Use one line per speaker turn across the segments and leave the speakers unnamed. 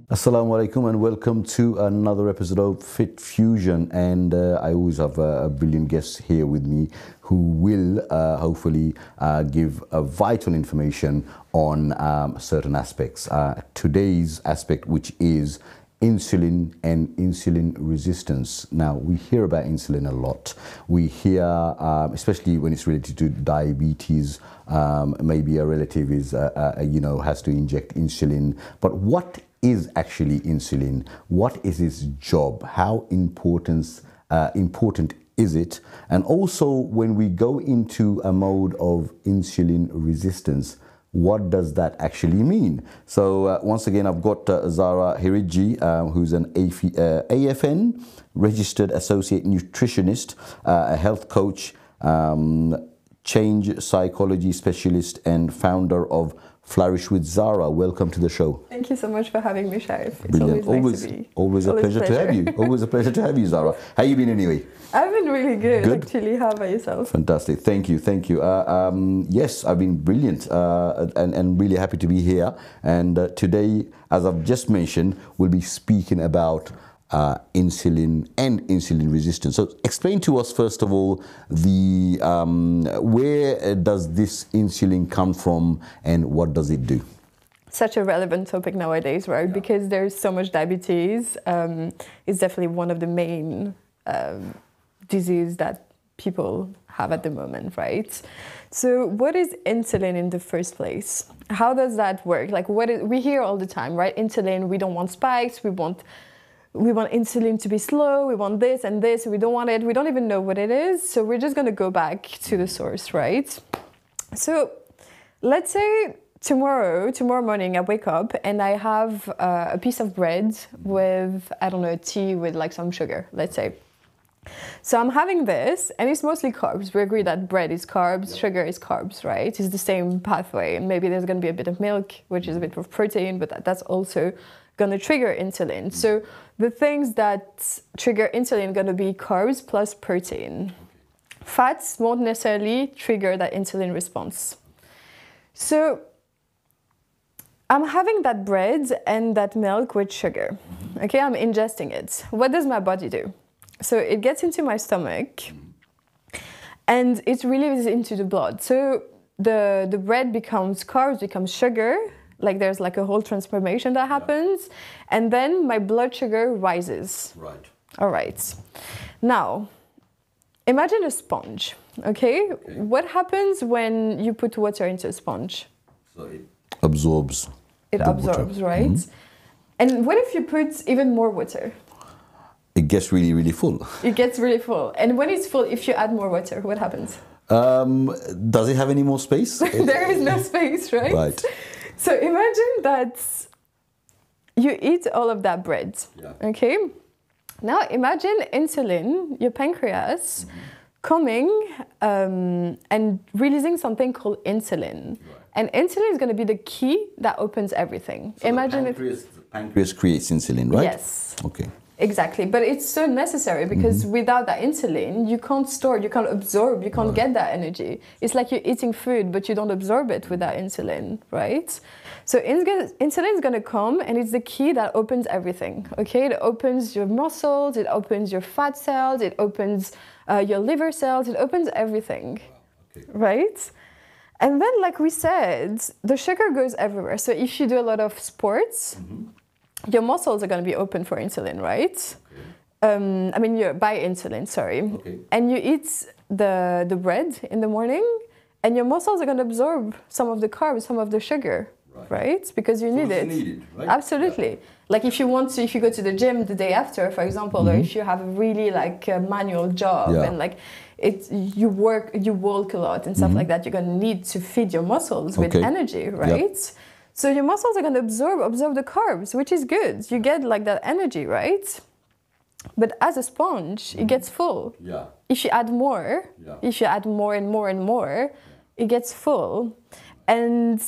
Assalamu alaikum and welcome to another episode of Fit Fusion, and I always have a brilliant guest here with me who will hopefully give vital information on certain aspects. Today's aspect, which is insulin and insulin resistance. Now, we hear about insulin a lot. We hear, especially when it's related to diabetes, maybe a relative is, has to inject insulin. But what is actually insulin? What is its job? How important is it? And also, when we go into a mode of insulin resistance, what does that actually mean? So once again, I've got Zara Hiridjee, who's an AFN registered associate nutritionist, a health coach, change psychology specialist, and founder of Flourish with Zara. Welcome to the show.
Thank you so much for having me, Sharif. It's
Brilliant.
always nice to be.
Always a pleasure to have you. Always a pleasure to have you, Zara. How you been anyway?
I've been really good. Actually. How about yourself?
Fantastic. Thank you. Yes, I've been brilliant and really happy to be here. And today, as I've just mentioned, we'll be speaking about insulin and insulin resistance. So explain to us, first of all, the where does this insulin come from and what does it do?
Such a relevant topic nowadays, right? Yeah. Because there's so much diabetes. It's definitely one of the main diseases that people have at the moment, right? So what is insulin in the first place? How does that work? Like, we hear all the time, right? Insulin, we don't want spikes, we want insulin to be slow, we want this and this, we don't want it, we don't even know what it is, so we're just going to go back to the source, right? So let's say tomorrow morning I wake up and I have a piece of bread with, I don't know, tea with like some sugar, let's say. So I'm having this, and it's mostly carbs. We agree that bread is carbs, sugar is carbs, right? It's the same pathway, and maybe there's going to be a bit of milk, which is a bit of protein, but that's also going to trigger insulin. So the things that trigger insulin are going to be carbs plus protein. Fats won't necessarily trigger that insulin response. So I'm having that bread and that milk with sugar. Okay, I'm ingesting it. What does my body do? So it gets into my stomach and it releases into the blood. So the bread becomes carbs, becomes sugar. Like there's like a whole transformation that happens, and then my blood sugar rises.
Right.
All right. Now, imagine a sponge, okay? What happens when you put water into a sponge?
So it absorbs.
It absorbs, water. Right? Mm-hmm. And what if you put even more water?
It gets really, really full.
It gets really full. And when it's full, if you add more water, what happens?
Does it have any more space?
There is no space, right?
Right.
So imagine that you eat all of that bread, okay? Now imagine insulin, your pancreas, coming and releasing something called insulin. Right. And insulin is going to be the key that opens everything.
So imagine the pancreas creates insulin, right?
Yes.
Okay.
Exactly, but it's so necessary because without that insulin, you can't store, you can't absorb, you can't get that energy. It's like you're eating food, but you don't absorb it with that insulin, right? So insulin is going to come, and it's the key that opens everything, okay? It opens your muscles, it opens your fat cells, it opens your liver cells, it opens everything, right? And then, like we said, the sugar goes everywhere. So if you do a lot of sports, your muscles are going to be open for insulin, right? Okay. You buy insulin, sorry. Okay. And you eat the bread in the morning, and your muscles are going to absorb some of the carbs, some of the sugar, right? Because you need it.
Needed, right?
Absolutely. Yeah. Like if you go to the gym the day after, for example, or if you have a really like a manual job and like you walk a lot and stuff like that, you're going to need to feed your muscles with energy, right? Yep. So your muscles are going to absorb the carbs, which is good. You get like that energy, right? But as a sponge, it gets full. Yeah. If you add more, if you add more and more and more, it gets full. And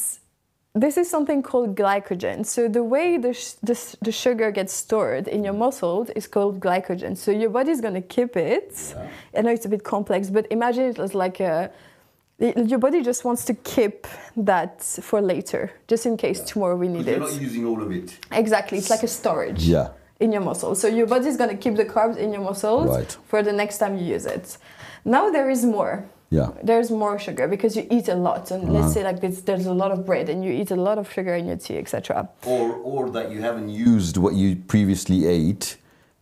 this is something called glycogen. So the way the sugar gets stored in your muscles is called glycogen. So your body's going to keep it. Yeah. I know it's a bit complex, but imagine it as like a Your body just wants to keep that for later, just in case tomorrow we need it.
You're not using all of it.
Exactly, it's like a storage in your muscles. So your body is going to keep the carbs in your muscles for the next time you use it. Now there is more.
Yeah.
There's more sugar because you eat a lot, and let's say like this, there's a lot of bread, and you eat a lot of sugar in your tea, etc.
Or that you haven't used what you previously ate.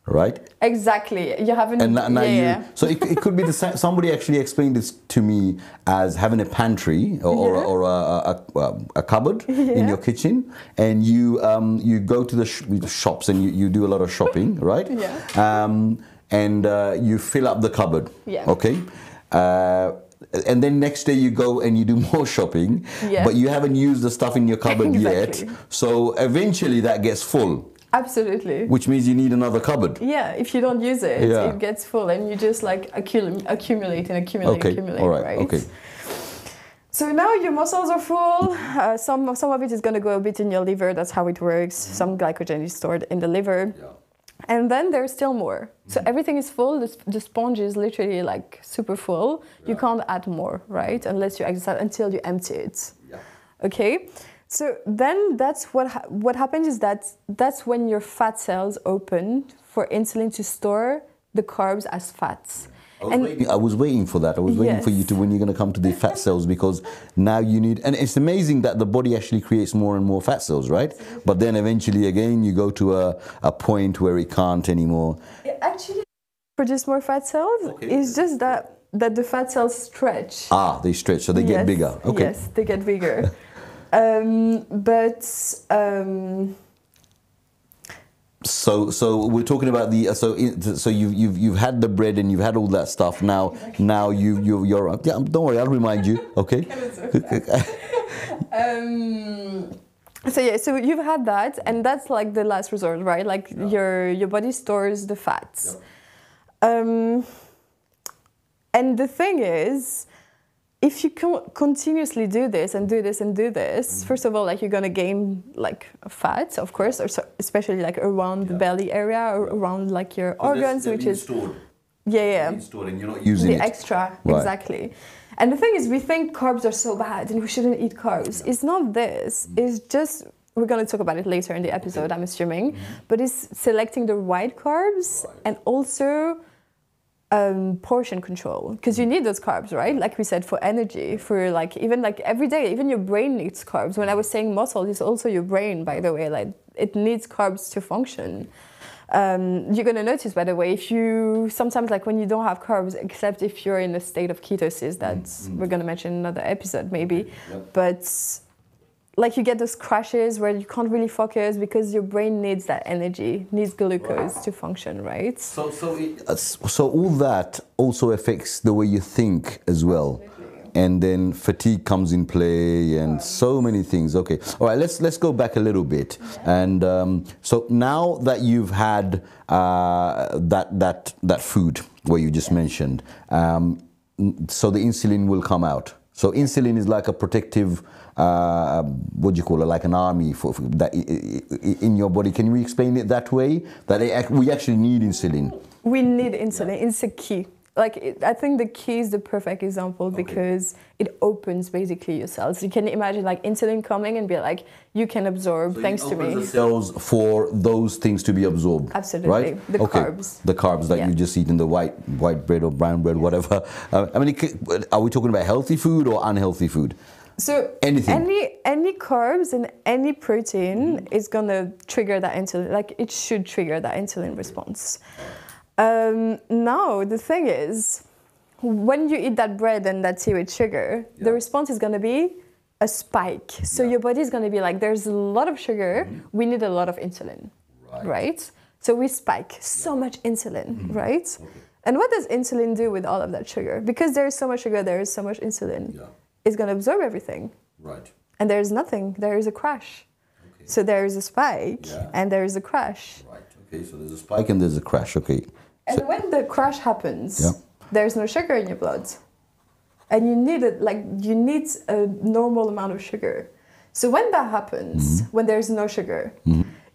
Right. Exactly.
You haven't.
And now so it could be the same. Somebody actually explained this to me as having a pantry or a cupboard in your kitchen, and you go to the shops and you do a lot of shopping, right?
Yeah.
And you fill up the cupboard.
Yeah.
Okay. And then next day you go and you do more shopping, but you haven't used the stuff in your cupboard yet. So eventually that gets full.
Absolutely.
Which means you need another cupboard.
Yeah, if you don't use it, it gets full, and you just like accumulate, right?
Okay.
So now your muscles are full. Some of it is going to go a bit in your liver. That's how it works. Some glycogen is stored in the liver. Yeah. And then there's still more. So everything is full. The sponge is literally like super full. Yeah. You can't add more, right? Unless you exercise until you empty it. Yeah. Okay. So then that's what happens is that's when your fat cells open for insulin to store the carbs as fats.
I was waiting for that. I was waiting for you to when you're going to come to the fat cells, because now you need, and it's amazing that the body actually creates more and more fat cells, right? But then eventually again you go to a point where it can't anymore.
It actually produce more fat cells. It's just that the fat cells stretch.
They stretch, so they get bigger. Okay.
Yes, they get bigger.
So we're talking about the so you've had the bread and you've had all that stuff. Now you're don't worry, I'll remind you. Okay.
So you've had that, and that's like the last resort, right? Like your body stores the fats. And the thing is, if you continuously do this and do this and do this, first of all, like you're gonna gain like fat, of course, or especially like around the belly area, or around like your organs, which is
stored.
Stored,
and you're not using
the extra, exactly. And the thing is, we think carbs are so bad and we shouldn't eat carbs. It's not this. It's just, we're gonna talk about it later in the episode, I'm assuming, but it's selecting the right carbs and also portion control, because you need those carbs, right? Like we said, for energy, for like even like every day, even your brain needs carbs. When I was saying muscle, it's also your brain, by the way, like it needs carbs to function. You're gonna notice, by the way, if you sometimes like when you don't have carbs, except if you're in a state of ketosis, that's we're gonna mention in another episode maybe, but like you get those crashes where you can't really focus because your brain needs that energy, needs glucose to function, right?
So all that also affects the way you think as well. And then fatigue comes in play and so many things. Okay, all right, let's go back a little bit. And so now that you've had that food where you just mentioned, so the insulin will come out. So insulin is like a protective, what do you call it, like an army for that in your body. Can we explain it that way? That we actually need insulin.
We need insulin. It's a key. Like I think the key is the perfect example because it opens basically your cells. You can imagine like insulin coming and be like, you can absorb thanks to me.
The cells for those things to be absorbed.
Absolutely,
right?
The carbs.
The carbs that you just eat in the white bread or brown bread, whatever. I mean, are we talking about healthy food or unhealthy food?
So
anything.
Any carbs and any protein is gonna trigger that insulin. Like it should trigger that insulin response. Now, the thing is, when you eat that bread and that tea with sugar, the response is going to be a spike. So your body is going to be like, there's a lot of sugar, we need a lot of insulin, right? So we spike so much insulin, right? And what does insulin do with all of that sugar? Because there is so much sugar, there is so much insulin. It's going to absorb everything.
Right.
And there is nothing, there is a crash. So there is a spike and there is a crash.
Right. Okay, so there's a spike and there's a crash, okay.
And when the crash happens, there's no sugar in your blood. And you need a normal amount of sugar. So when that happens, when there's no sugar,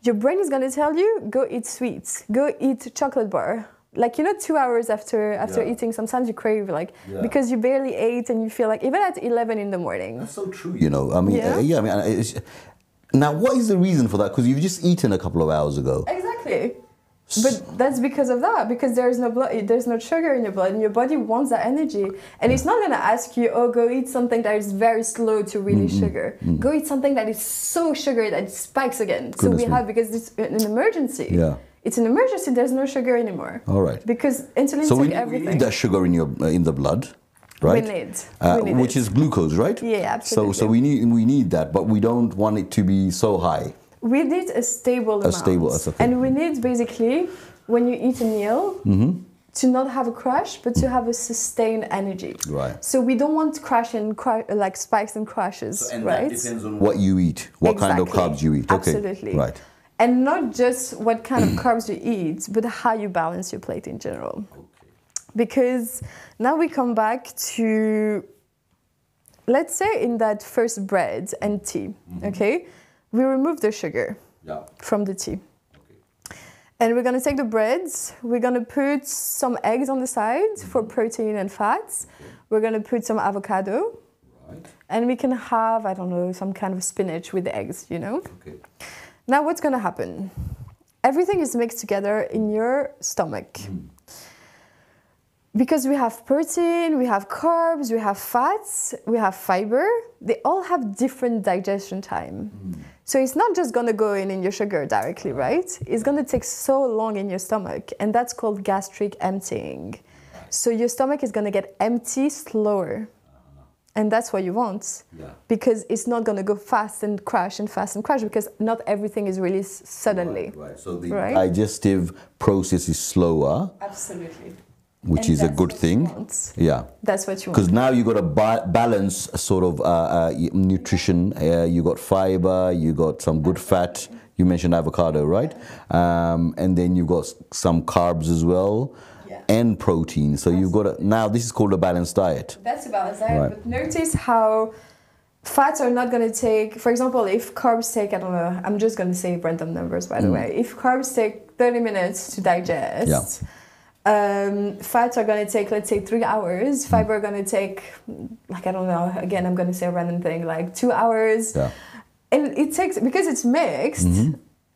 your brain is going to tell you, go eat sweets, go eat chocolate bar, like, you know, 2 hours after eating, sometimes you crave, like, because you barely ate and you feel like, even at 11 in the morning.
That's so true, you know. I mean, I mean, now, what is the reason for that? Because you've just eaten a couple of hours ago.
Exactly. But that's because of that, because there's no blood, there's no sugar in your blood, and your body wants that energy. And it's not going to ask you, oh, go eat something that is very slow to really sugar. Go eat something that is so sugar that it spikes again. So we have, because it's an emergency. Yeah. It's an emergency, there's no sugar anymore.
All right.
Because insulin took everything.
We need that sugar in the blood, right?
We need
which is glucose, right?
Yeah, absolutely.
So we need that, but we don't want it to be so high.
We need a stable amount.
That's okay.
And we need, basically, when you eat a meal, to not have a crash, but to have a sustained energy.
Right.
So we don't want like spikes and crashes,
So, and
right?
that depends on what you eat, what kind of carbs you eat. Okay.
Absolutely.
Right.
And not just what kind of carbs you eat, but how you balance your plate in general. Okay. Because now we come back to, let's say, in that first bread and tea, okay? We remove the sugar from the tea. Okay. And we're going to take the breads, we're going to put some eggs on the side for protein and fats. Okay. We're going to put some avocado. Right. And we can have, I don't know, some kind of spinach with the eggs, you know? Okay. Now what's going to happen? Everything is mixed together in your stomach. Because we have protein, we have carbs, we have fats, we have fiber, they all have different digestion time. So it's not just going to go in your sugar directly, right? It's going to take so long in your stomach, and that's called gastric emptying. So your stomach is going to get empty slower. And that's what you want, because it's not going to go fast and crash and fast and crash, because not everything is released suddenly.
Right. So the digestive process is slower.
Absolutely.
Which is a good thing. Yeah.
That's what you want.
Because now you got a balance sort of nutrition. You got fiber, you got some good fat. You mentioned avocado, right? And then you've got some carbs as well. And protein. So you've got now this is called a balanced diet.
That's a balanced diet. But notice how fats are not going to take, for example, if carbs take, I don't know, I'm just going to say random numbers, by the way. If carbs take 30 minutes to digest, fats are going to take, let's say, 3 hours. Fiber are going to take, like, I don't know, again, I'm going to say a random thing, like 2 hours. Yeah. And it takes, because it's mixed,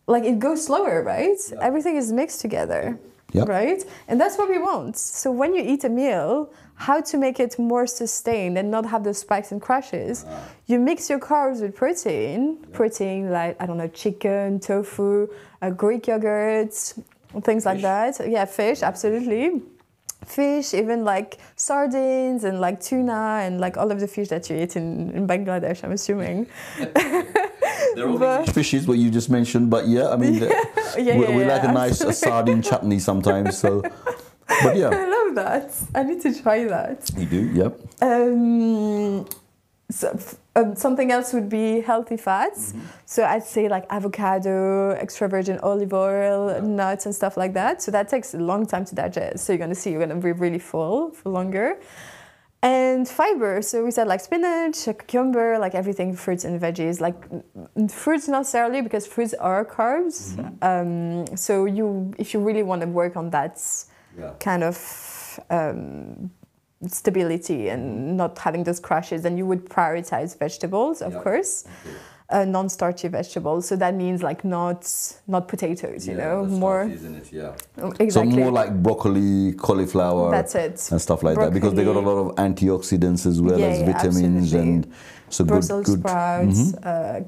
like it goes slower, right? Yeah. Everything is mixed together. Yep. Right? And that's what we want. So when you eat a meal, how to make it more sustained and not have those spikes and crashes, you mix your carbs with protein. Protein like, I don't know, chicken, tofu, Greek yogurt, things like that. Yeah, fish, absolutely. Fish, even like sardines and like tuna and like all of the fish that you eat in Bangladesh, I'm assuming.
They're all English fishes, what you just mentioned, but yeah, I mean, we like a nice sardine chutney sometimes, so, but yeah.
I love that. I need to try that.
You do, yep.
Something else would be healthy fats. So I'd say like avocado, extra virgin olive oil, nuts and stuff like that. So that takes a long time to digest. So you're going to see you're going to be really full for longer. And fiber, so we said like spinach, cucumber, like everything, fruits and veggies. Like fruits not necessarily, because fruits are carbs. So if you really want to work on that kind of stability and not having those crashes, then you would prioritize vegetables, of course. Non-starchy vegetables, so that means like not potatoes, you know, more. Isn't it? Yeah. Exactly.
So more like broccoli, cauliflower.
That's it.
And stuff like that, because they got a lot of antioxidants as well as vitamins, and so
Brussels sprouts,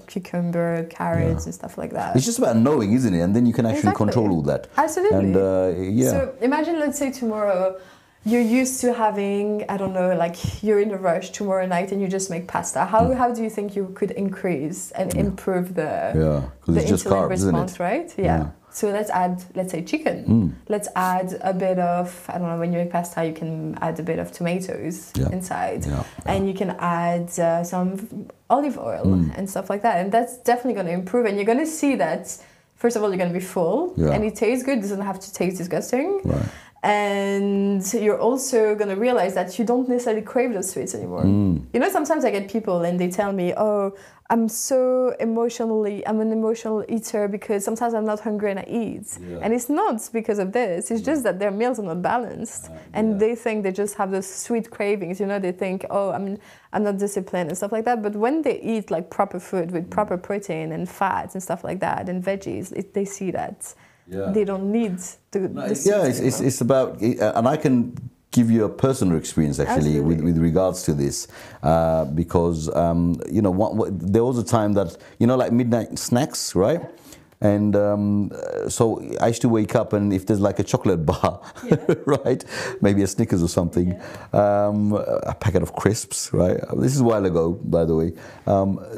cucumber, carrots, and stuff like that.
It's just about knowing, isn't it? And then you can actually control all that.
Absolutely.
And
So imagine, let's say tomorrow, you're used to having, I don't know, like you're in a rush tomorrow night and you just make pasta. How do you think you could increase and improve the insulin response, right? Yeah. So let's add, let's say, chicken. Let's add a bit of, I don't know, when you make pasta, you can add a bit of tomatoes inside. And you can add some olive oil and stuff like that. And that's definitely going to improve. And you're going to see that, first of all, you're going to be full and it tastes good. It doesn't have to taste disgusting. And you're also going to realize that you don't necessarily crave those sweets anymore. You know, sometimes I get people and they tell me, oh, I'm an emotional eater because sometimes I'm not hungry and I eat. Yeah. And it's not because of this. It's just that their meals are not balanced. And they think they just have those sweet cravings. You know, they think, oh, I'm not disciplined and stuff like that. But when they eat like proper food with proper protein and fats and stuff like that and veggies, they see that. Yeah. They don't need
it's about, and I can give you a personal experience actually with regards to this, because you know there was a time that, you know, like midnight snacks, right? And so I used to wake up, and if there's like a chocolate bar, right, maybe a Snickers or something, a packet of crisps, right? This is a while ago, by the way.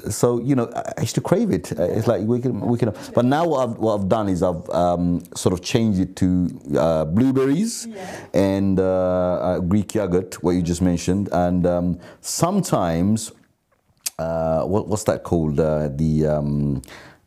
So, you know, I used to crave it. It's like we can. But now what I've done is I've sort of changed it to blueberries and Greek yogurt, what you just mentioned, and sometimes what's that called?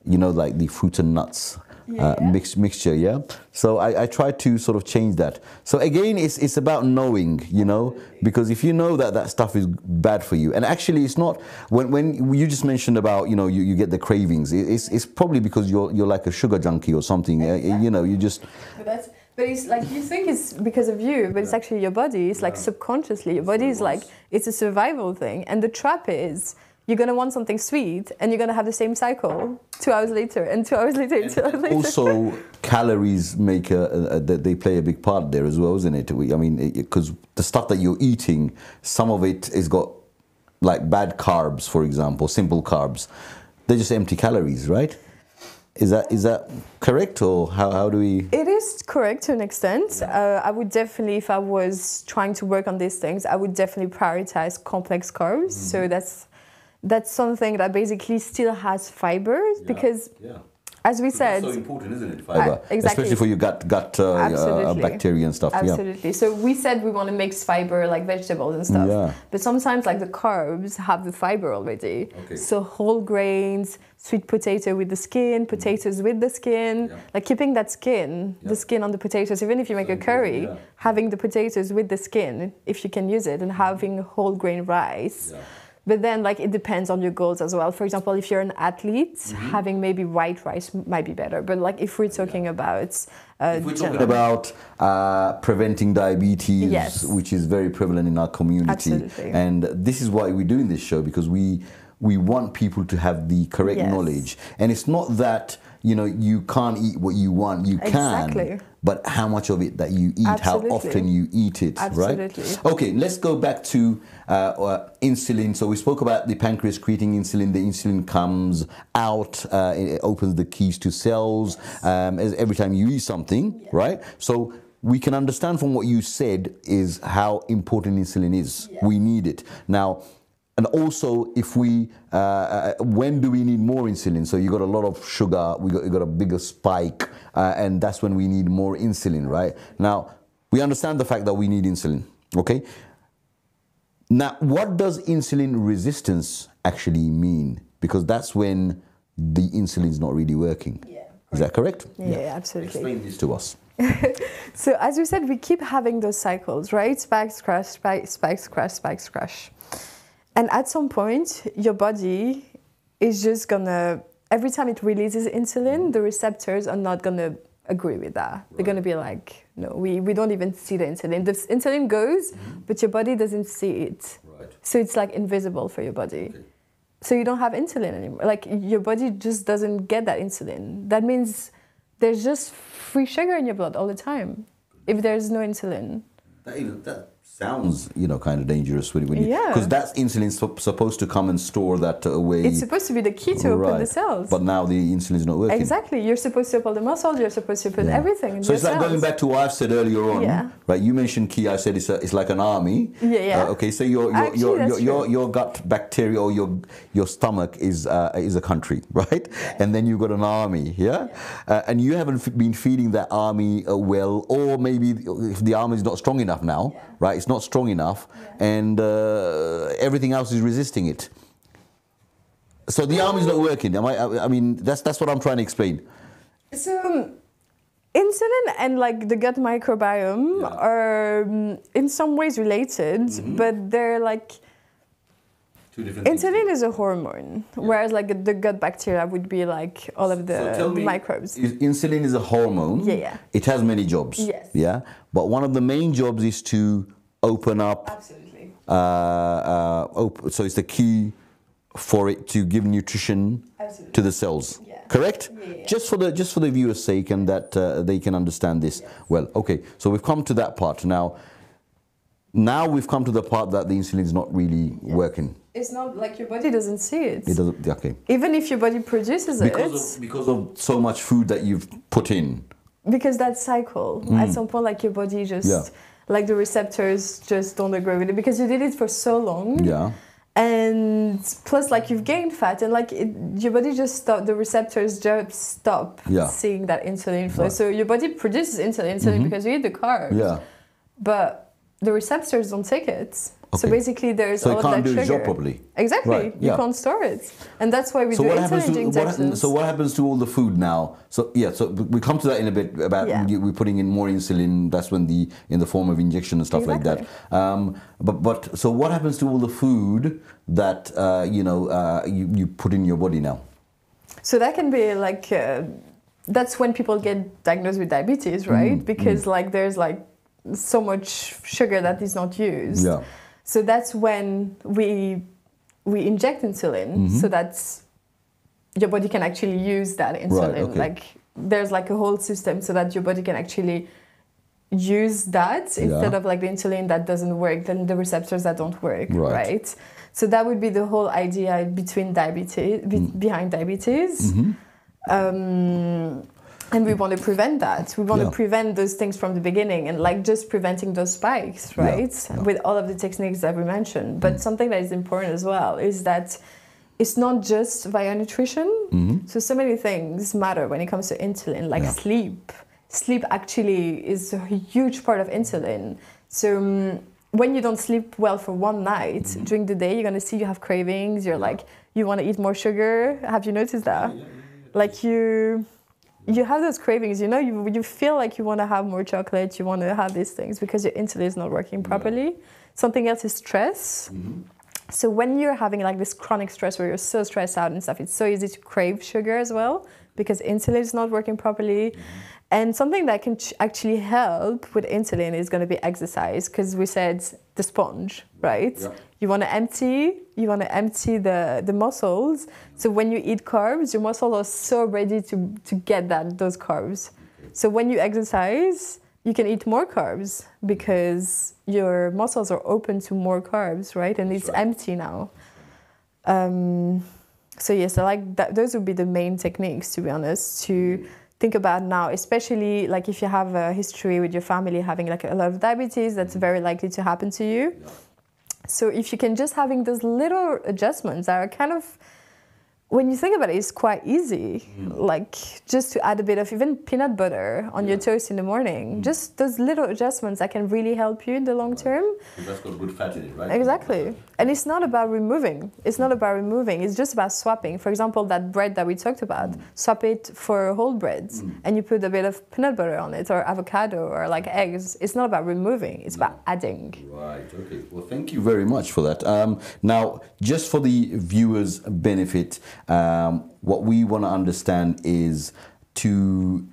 You know, like the fruits and nuts mixture, yeah? So I try to sort of change that. So again, it's about knowing, you know, because if you know that stuff is bad for you, and actually it's not, when you just mentioned about, you know, you get the cravings, it's probably because you're like a sugar junkie or something, you know, you just...
But it's like, you think it's because of you, but it's actually your body. It's like subconsciously, your body is like, it's a survival thing. And the trap is, you're going to want something sweet, and you're going to have the same cycle 2 hours later, and 2 hours later, and 2 hours later.
Also, calories make they play a big part there as well, isn't it? I mean, because the stuff that you're eating, some of it has got like bad carbs, for example, simple carbs. They're just empty calories, right? Is that correct, or how do we? It
is correct to an extent. I would definitely, if I was trying to work on these things, I would definitely prioritize complex carbs. So that's something that basically still has fiber, because as we said,
it's so important, isn't it, fiber?
Exactly.
Especially for your gut bacteria and stuff.
Absolutely. So we said we want to mix fiber like vegetables and stuff, but sometimes like the carbs have the fiber already. So whole grains, sweet potato with the skin, potatoes with the skin, like keeping that skin, the skin on the potatoes. Even if you make a curry, having the potatoes with the skin, if you can use it, and having whole grain rice. But then, like, it depends on your goals as well. For example, if you're an athlete, having maybe white rice might be better. But like, if we're talking about,
if we're talking about preventing diabetes, which is very prevalent in our community, and this is why we do in this show, because we want people to have the correct knowledge. And it's not that, you know, you can't eat what you want. You can, but how much of it that you eat, how often you eat it, right? Okay, let's go back to insulin. So we spoke about the pancreas creating insulin. The insulin comes out, it opens the keys to cells every time you eat something, right? So we can understand from what you said is how important insulin is. We need it. Now, and also, if we, when do we need more insulin? So you got a lot of sugar, you got a bigger spike, and that's when we need more insulin, right? Now, we understand the fact that we need insulin, okay? Now, what does insulin resistance actually mean? Because that's when the insulin is not really working. Is that correct?
Yeah, absolutely.
Explain this to us.
So, as we said, we keep having those cycles, right? Spikes, crash, spikes, crash, spikes, crash. And at some point, your body is just gonna, every time it releases insulin, the receptors are not gonna agree with that. They're gonna be like, no, we don't even see the insulin. The insulin goes, but your body doesn't see it. So it's like invisible for your body. So you don't have insulin anymore. Like, your body just doesn't get that insulin. That means there's just free sugar in your blood all the time if there's no insulin.
That sounds, you know, kind of dangerous when you, because that's insulin supposed to come and store that away.
It's supposed to be the key to open the cells.
But now the insulin is not working.
Exactly. You're supposed to open the muscles. You're supposed to open everything. In
so it's
cells.
like going back to what I've said earlier on, right? You mentioned key. I said it's like an army. Okay, so your gut bacteria or your stomach is a country, right? And then you've got an army, and you haven't been feeding that army well, or maybe if the army is not strong enough now, right? It's not strong enough, and everything else is resisting it. So the army's not working. I mean, that's what I'm trying to explain.
So Insulin and like the gut microbiome are in some ways related, but they're like
two different
insulin is a hormone, whereas like the gut bacteria would be like all of the microbes.
Insulin is a hormone.
Yeah.
It has many jobs.
Yes.
Yeah. But one of the main jobs is to open up.
Absolutely.
So it's the key for it to give nutrition to the cells.
Yeah.
Correct?
Yeah.
Just for the viewers' sake, and that they can understand this well. Okay. So we've come to that part now. Now we've come to the part that the insulin is not really working.
It's not like your body doesn't see it.
It doesn't. Okay.
Even if your body produces
because of so much food that you've put in.
Because that cycle, at some point, like your body just, like the receptors just don't agree with it because you did it for so long.
Yeah.
And plus, like you've gained fat, and like your body just stop. The receptors just stop seeing that insulin flow. So your body produces insulin because you eat the carbs.
Yeah.
But the receptors don't take it. So basically, there's all of that sugar. So
it can't do its job properly.
Exactly. Right. You can't store it, and that's why we do insulin injections.
So what happens to all the food now? So so we come to that in a bit about we're putting in more insulin. That's when in the form of injection and stuff like that. But so what happens to all the food that you put in your body now? So
that can be like that's when people get diagnosed with diabetes, right? Because like there's like so much sugar that is not used.
Yeah.
So that's when we inject insulin so that your body can actually use that insulin.
Right, okay.
Like there's like a whole system so that your body can actually use that instead of like the insulin that doesn't work, then the receptors that don't work, right? So that would be the whole idea behind diabetes. And we want to prevent that. We want to prevent those things from the beginning and like just preventing those spikes, right? With all of the techniques that we mentioned. But something that is important as well is that it's not just via nutrition. So many things matter when it comes to insulin, like sleep. Sleep actually is a huge part of insulin. So when you don't sleep well for one night, during the day, you're going to see you have cravings. You're like, you want to eat more sugar. Have you noticed that? Like you have those cravings, you feel like you want to have more chocolate, you want to have these things because your insulin is not working properly. Something else is stress. So when you're having like this chronic stress where you're so stressed out and stuff, it's so easy to crave sugar as well because insulin is not working properly. And something that can actually help with insulin is going to be exercise because we said the sponge, right? Yeah. You want to empty the muscles. So when you eat carbs, your muscles are so ready to get those carbs. So when you exercise, you can eat more carbs because your muscles are open to more carbs, right? And it's empty now. So yes, I like that. Those would be the main techniques, to be honest, to think about now, especially like if you have a history with your family having like a lot of diabetes, that's very likely to happen to you. So if you can just having those little adjustments that are kind of, when you think about it, it's quite easy. Like just to add a bit of even peanut butter on your toast in the morning. Just those little adjustments that can really help you in the long term.
That's got good fat in it, right?
Exactly. And it's not about removing. It's not about removing. It's just about swapping. For example, that bread that we talked about, swap it for whole bread and you put a bit of peanut butter on it or avocado or like eggs. It's not about removing. It's about adding. Right.
Okay. Well, thank you very much for that. Now, just for the viewers' benefit, what we want to understand is to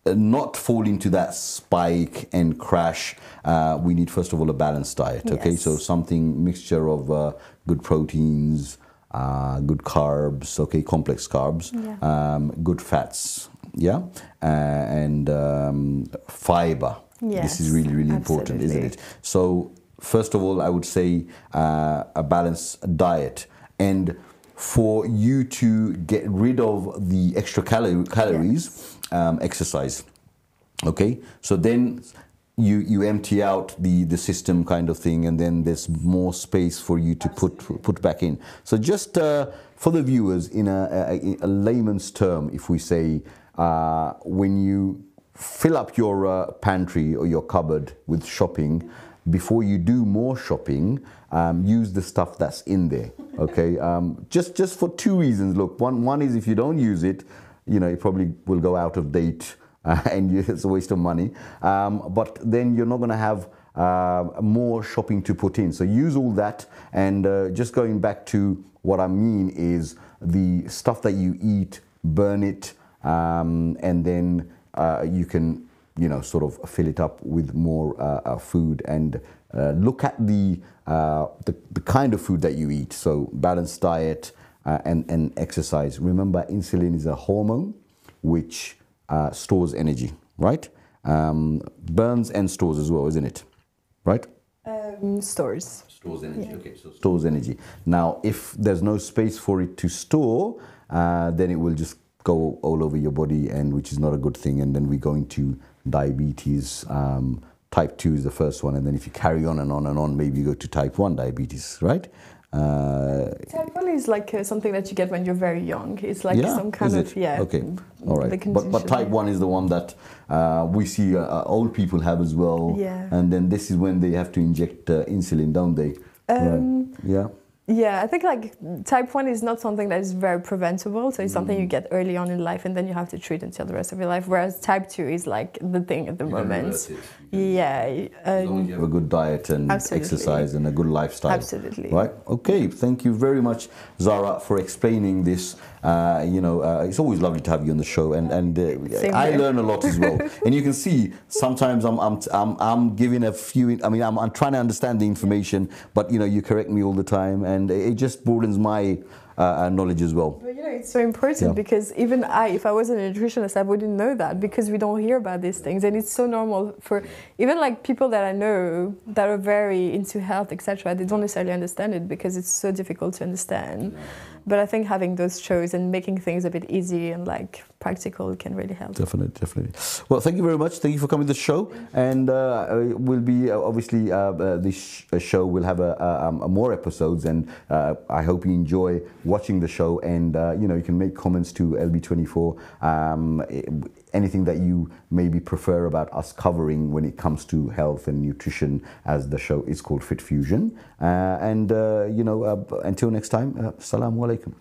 not fall into that spike and crash. We need, first of all, a balanced diet. Okay, so something mixture of good proteins, good carbs, okay, complex carbs, good fats, and fiber. This is really, really important, isn't it? So first of all, I would say a balanced diet. And for you to get rid of the extra calories, exercise. Okay, so then you empty out the system kind of thing, and then there's more space for you to put back in. So just for the viewers, in a layman's term, if we say when you fill up your pantry or your cupboard with shopping, before you do more shopping, use the stuff that's in there. Okay, just for two reasons. Look, one is if you don't use it, it probably will go out of date and it's a waste of money. But then you're not going to have more shopping to put in. So use all that, and just going back to what I mean is the stuff that you eat, burn it, and then you can, you know, sort of fill it up with more food, and look at the kind of food that you eat. So balanced diet and exercise. Remember, insulin is a hormone which stores energy, right? Burns and stores as well, isn't it? Right?
Stores.
Stores energy. Yeah. Okay, so stores energy. Now, if there's no space for it to store, then it will just go all over your body, and which is not a good thing. And then we go into diabetes. Type 2 is the first one, and then if you carry on and on and on, maybe you go to type 1 diabetes, right?
Type 1 is like something that you get when you're very young. It's like some kind of,
okay, all right. But type 1 is the one that we see old people have as well.
Yeah.
And then this is when they have to inject insulin, don't they? Yeah.
Yeah, I think like type 1 is not something that is very preventable. So it's something you get early on in life, and then you have to treat until the rest of your life. Whereas type 2 is like the thing at the moment. Yeah.
As long as you have a good diet and exercise and a good lifestyle.
Absolutely.
Right? Okay. Thank you very much, Zara, for explaining this. It's always lovely to have you on the show, and I learn a lot as well. And you can see sometimes I'm giving a few. I mean, I'm trying to understand the information, but you correct me all the time, and it just broadens my knowledge as well.
But it's so important because even if I wasn't a nutritionist, I wouldn't know that, because we don't hear about these things, and it's so normal for even like people that I know that are very into health, etc. They don't necessarily understand it because it's so difficult to understand. But I think having those shows and making things a bit easy and like practical can really help.
Definitely. Well, thank you very much. Thank you for coming to the show. And we'll be obviously this show will have more episodes, and I hope you enjoy watching the show. And you can make comments to LB24. Anything that you maybe prefer about us covering when it comes to health and nutrition, as the show is called Fit Fusion. Until next time, Assalamu alaikum.